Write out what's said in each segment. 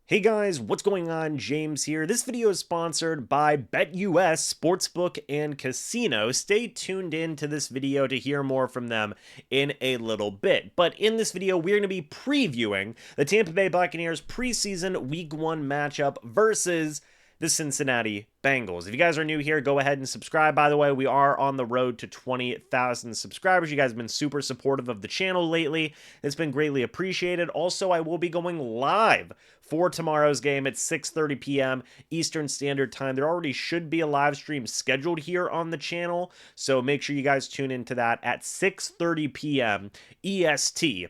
Hey guys, what's going on? James here. This video is sponsored by BetUS Sportsbook and Casino. Stay tuned in to this video to hear more from them in a little bit. But in this video, we're going to be previewing the Tampa Bay Buccaneers preseason Week 1 matchup versus the Cincinnati Bengals. If you guys are new here, go ahead and subscribe. By the way, we are on the road to 20,000 subscribers. You guys have been super supportive of the channel lately. It's been greatly appreciated. Also, I will be going live for tomorrow's game at 6:30 p.m. Eastern Standard Time. There already should be a live stream scheduled here on the channel, so make sure you guys tune into that at 6:30 p.m. EST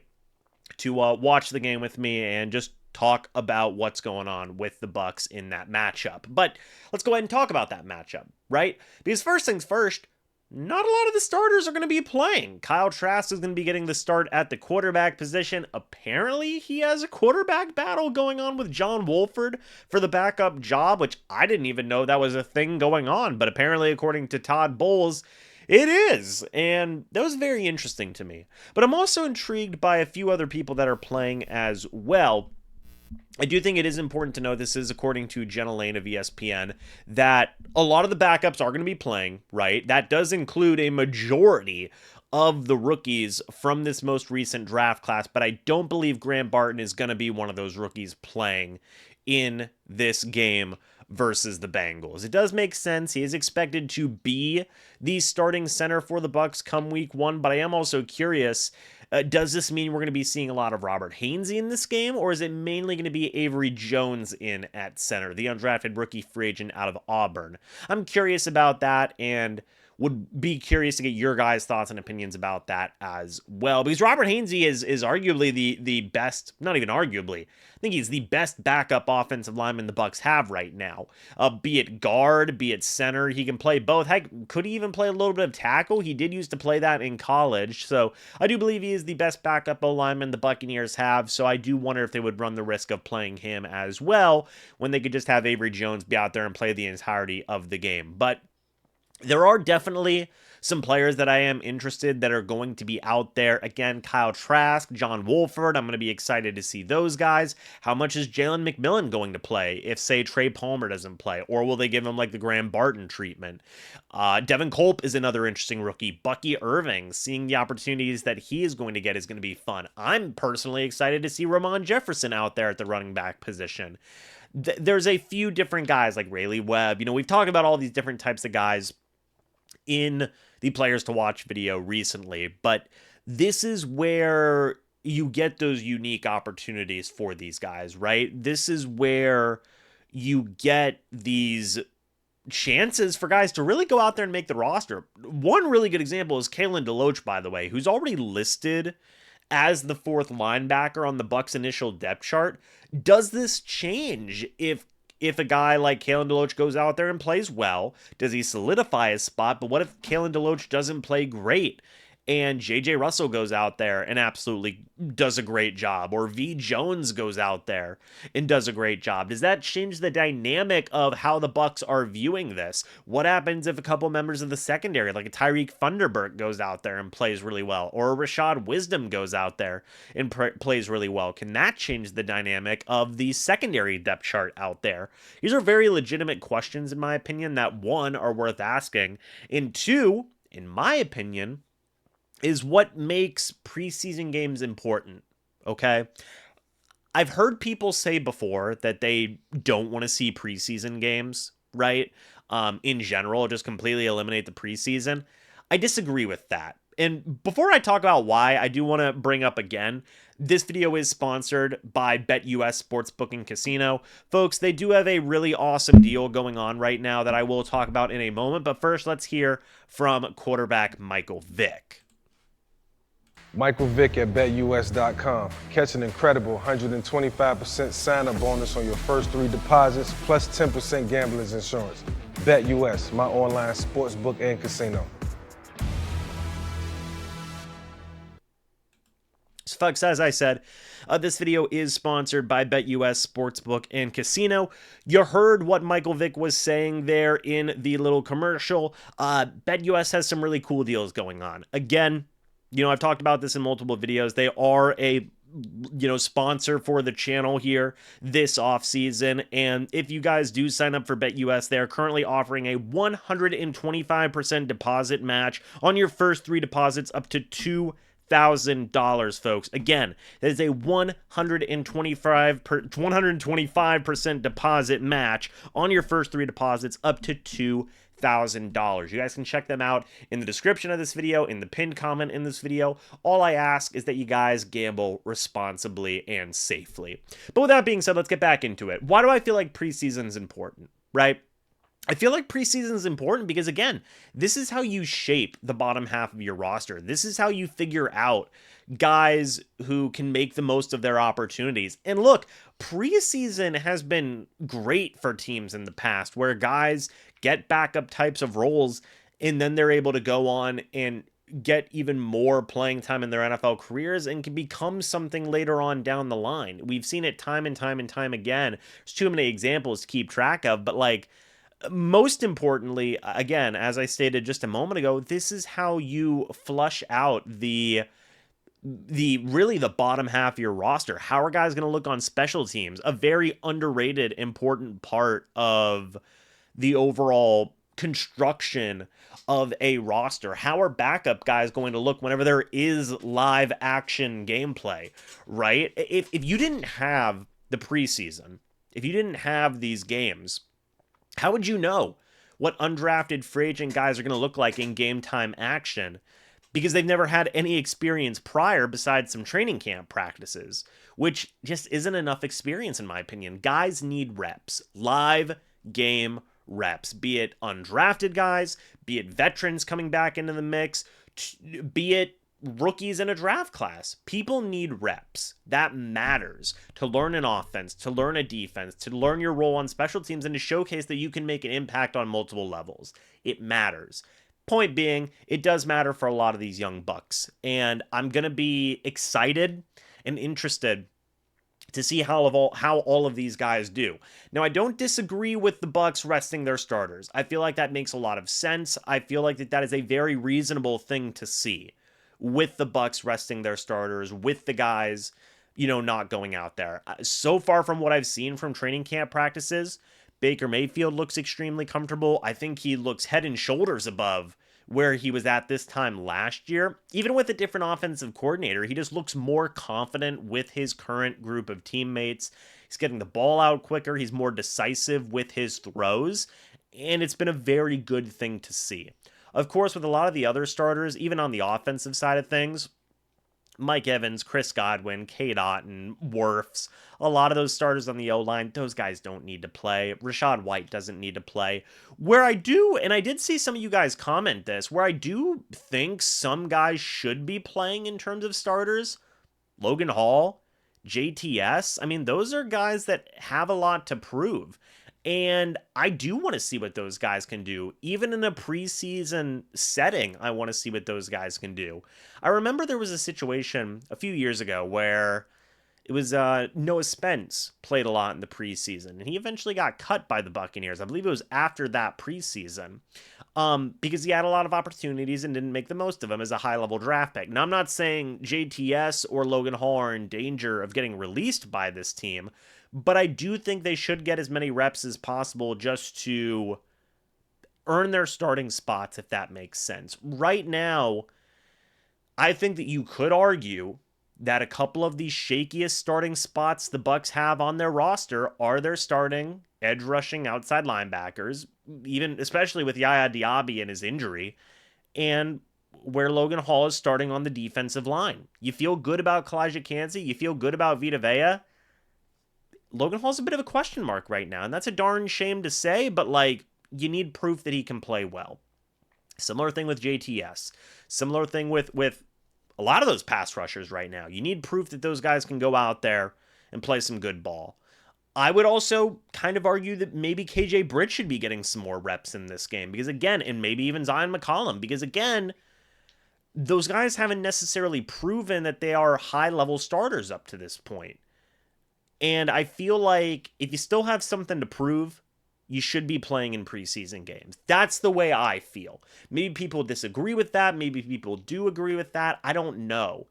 to watch the game with me and just talk about what's going on with the Bucs in that matchup. But let's go ahead and talk about that matchup, right? Because first things first, not a lot of the starters are going to be playing. Kyle Trask is going to be getting the start at the quarterback position. Apparently, he has a quarterback battle going on with John Wolford for the backup job, which I didn't even know that was a thing going on. But apparently, according to Todd Bowles, it is, and that was very interesting to me. But I'm also intrigued by a few other people that are playing as well. I do think it is important to know, this is according to Jenna Lane of ESPN, that a lot of the backups are going to be playing, right? That does include a majority of the rookies from this most recent draft class, but I don't believe Graham Barton is going to be one of those rookies playing in this game versus the Bengals. It does make sense. He is expected to be the starting center for the Bucs come week 1, but I am also curious, does this mean we're going to be seeing a lot of Robert Hainsey in this game, or is it mainly going to be Avery Jones in at center, the undrafted rookie free agent out of Auburn? I'm curious about that, and would be curious to get your guys' thoughts and opinions about that as well. Because Robert Hainsey is arguably the best, not even arguably, I think he's the best backup offensive lineman the Bucs have right now. Be it guard, be it center, he can play both. Heck, could he even play a little bit of tackle? He did used to play that in college. So I do believe he is the best backup O-lineman the Buccaneers have. So I do wonder if they would run the risk of playing him as well when they could just have Avery Jones be out there and play the entirety of the game. But there are definitely some players that I am interested that are going to be out there. Again, Kyle Trask, John Wolford, I'm going to be excited to see those guys. How much is Jalen McMillan going to play if, say, Trey Palmer doesn't play? Or will they give him like the Graham Barton treatment? Devin Culp is another interesting rookie. Bucky Irving, seeing the opportunities that he is going to get is going to be fun. I'm personally excited to see Ramon Jefferson out there at the running back position. There's a few different guys like Rayleigh Webb. You know, we've talked about all these different types of guys in the players to watch video recently, but this is where you get those unique opportunities for these guys, right? This is where you get these chances for guys to really go out there and make the roster. One really good example is Kalen DeLoach, by the way, who's already listed as the 4th linebacker on the Bucs initial depth chart. Does this change if a guy like Kalen DeLoach goes out there and plays well? Does he solidify his spot? But what if Kalen DeLoach doesn't play great and J.J. Russell goes out there and absolutely does a great job? Or V. Jones goes out there and does a great job? Does that change the dynamic of how the Bucs are viewing this? What happens if a couple members of the secondary, like a Tyreek Thunderbird, goes out there and plays really well? Or a Rashad Wisdom goes out there and plays really well? Can that change the dynamic of the secondary depth chart out there? These are very legitimate questions, in my opinion, that one, are worth asking, and two, in my opinion, is what makes preseason games important, okay? I've heard people say before that they don't want to see preseason games, right? In general, just completely eliminate the preseason. I disagree with that. And before I talk about why, I do want to bring up again, this video is sponsored by BetUS Sportsbook and Casino. Folks, they do have a really awesome deal going on right now that I will talk about in a moment. But first, let's hear from quarterback Michael Vick. Michael Vick at BetUS.com. Catch an incredible 125% sign-up bonus on your first 3 deposits, plus 10% gambler's insurance. BetUS, my online sportsbook and casino. So folks, as I said, this video is sponsored by BetUS Sportsbook and Casino. You heard what Michael Vick was saying there in the little commercial. BetUS has some really cool deals going on. Again, you know, I've talked about this in multiple videos. They are a sponsor for the channel here this off season. And if you guys do sign up for BetUS, they're currently offering a 125% deposit match on your first 3 deposits up to $2,000, folks. Again, that is a 125% deposit match on your first 3 deposits up to $2,000. You guys can check them out in the description of this video, in the pinned comment in this video. All I ask is that you guys gamble responsibly and safely. But with that being said, let's get back into it. Why do I feel like preseason is important, right? I feel like preseason is important because, again, this is how you shape the bottom half of your roster. This is how you figure out guys who can make the most of their opportunities. And look, preseason has been great for teams in the past where guys get backup types of roles and then they're able to go on and get even more playing time in their NFL careers and can become something later on down the line. We've seen it time and time and time again. There's too many examples to keep track of, but like, most importantly, again, as I stated just a moment ago, this is how you flush out the bottom half of your roster. How are guys going to look on special teams? A very underrated, important part of the overall construction of a roster. How are backup guys going to look whenever there is live action gameplay, right? If you didn't have the preseason, if you didn't have these games, how would you know what undrafted free agent guys are going to look like in game time action? Because they've never had any experience prior besides some training camp practices, which just isn't enough experience in my opinion. Guys need reps, live game reps, be it undrafted guys, be it veterans coming back into the mix, be it rookies in a draft class. People need reps. That matters to learn an offense, to learn a defense, to learn your role on special teams, and to showcase that you can make an impact on multiple levels. It matters. Point being, it does matter for a lot of these young Bucs, and I'm going to be excited and interested to see how all of these guys do. Now, I don't disagree with the Bucs resting their starters. I feel like that makes a lot of sense. I feel like that is a very reasonable thing to see, with the Bucs resting their starters, with the guys, not going out there. So far from what I've seen from training camp practices, Baker Mayfield looks extremely comfortable. I think he looks head and shoulders above where he was at this time last year. Even with a different offensive coordinator, he just looks more confident with his current group of teammates. He's getting the ball out quicker. He's more decisive with his throws, and it's been a very good thing to see. Of course, with a lot of the other starters, even on the offensive side of things, Mike Evans, Chris Godwin, Cade Otton, Wirfs, a lot of those starters on the O-line, those guys don't need to play. Rachaad White doesn't need to play. Where I do, and I did see some of you guys comment this, where I do think some guys should be playing in terms of starters, Logan Hall, JTS, I mean, those are guys that have a lot to prove. And I do want to see what those guys can do. Even in a preseason setting, I want to see what those guys can do. I remember there was a situation a few years ago where it was Noah Spence played a lot in the preseason, and he eventually got cut by the Buccaneers. I believe it was after that preseason because he had a lot of opportunities and didn't make the most of them as a high-level draft pick. Now, I'm not saying JTS or Logan Hall are in danger of getting released by this team, but I do think they should get as many reps as possible just to earn their starting spots, if that makes sense. Right now, I think that you could argue that a couple of the shakiest starting spots the Bucs have on their roster are their starting edge rushing outside linebackers, even especially with Yaya Diaby and his injury, and where Logan Hall is starting on the defensive line. You feel good about Kalijah Kancey, you feel good about Vita Vea. Logan Hall's a bit of a question mark right now, and that's a darn shame to say, but like, you need proof that he can play well. Similar thing with JTS. Similar thing with a lot of those pass rushers right now. You need proof that those guys can go out there and play some good ball. I would also kind of argue that maybe KJ Britt should be getting some more reps in this game, because again, and maybe even Zion McCollum, because again, those guys haven't necessarily proven that they are high-level starters up to this point. And I feel like if you still have something to prove, you should be playing in preseason games. That's the way I feel. Maybe people disagree with that. Maybe people do agree with that. I don't know.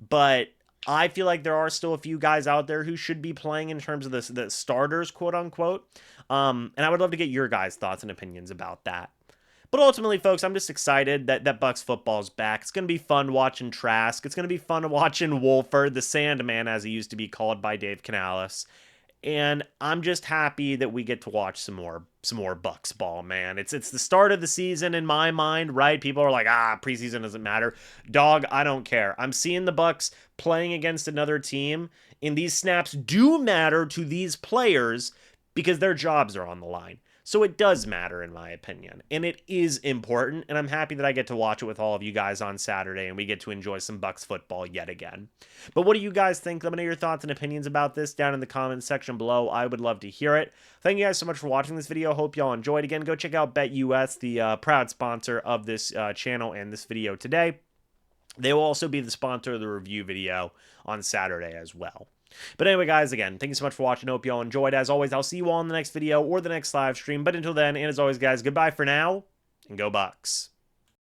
But I feel like there are still a few guys out there who should be playing in terms of the starters, quote unquote. And I would love to get your guys' thoughts and opinions about that. But ultimately, folks, I'm just excited that Bucs football's back. It's going to be fun watching Trask. It's going to be fun watching Wolford, the Sandman, as he used to be called by Dave Canales. And I'm just happy that we get to watch some more Bucs ball, man. It's the start of the season in my mind, right? People are like, preseason doesn't matter. Dog, I don't care. I'm seeing the Bucs playing against another team, and these snaps do matter to these players because their jobs are on the line. So it does matter, in my opinion, and it is important, and I'm happy that I get to watch it with all of you guys on Saturday, and we get to enjoy some Bucs football yet again. But what do you guys think? Let me know your thoughts and opinions about this down in the comments section below. I would love to hear it. Thank you guys so much for watching this video. Hope y'all enjoyed. Again, go check out BetUS, the proud sponsor of this channel and this video today. They will also be the sponsor of the review video on Saturday as well. But anyway, guys, again, thank you so much for watching. Hope you all enjoyed. As always, I'll see you all in the next video or the next live stream. But until then, and as always, guys, goodbye for now, and go Bucs.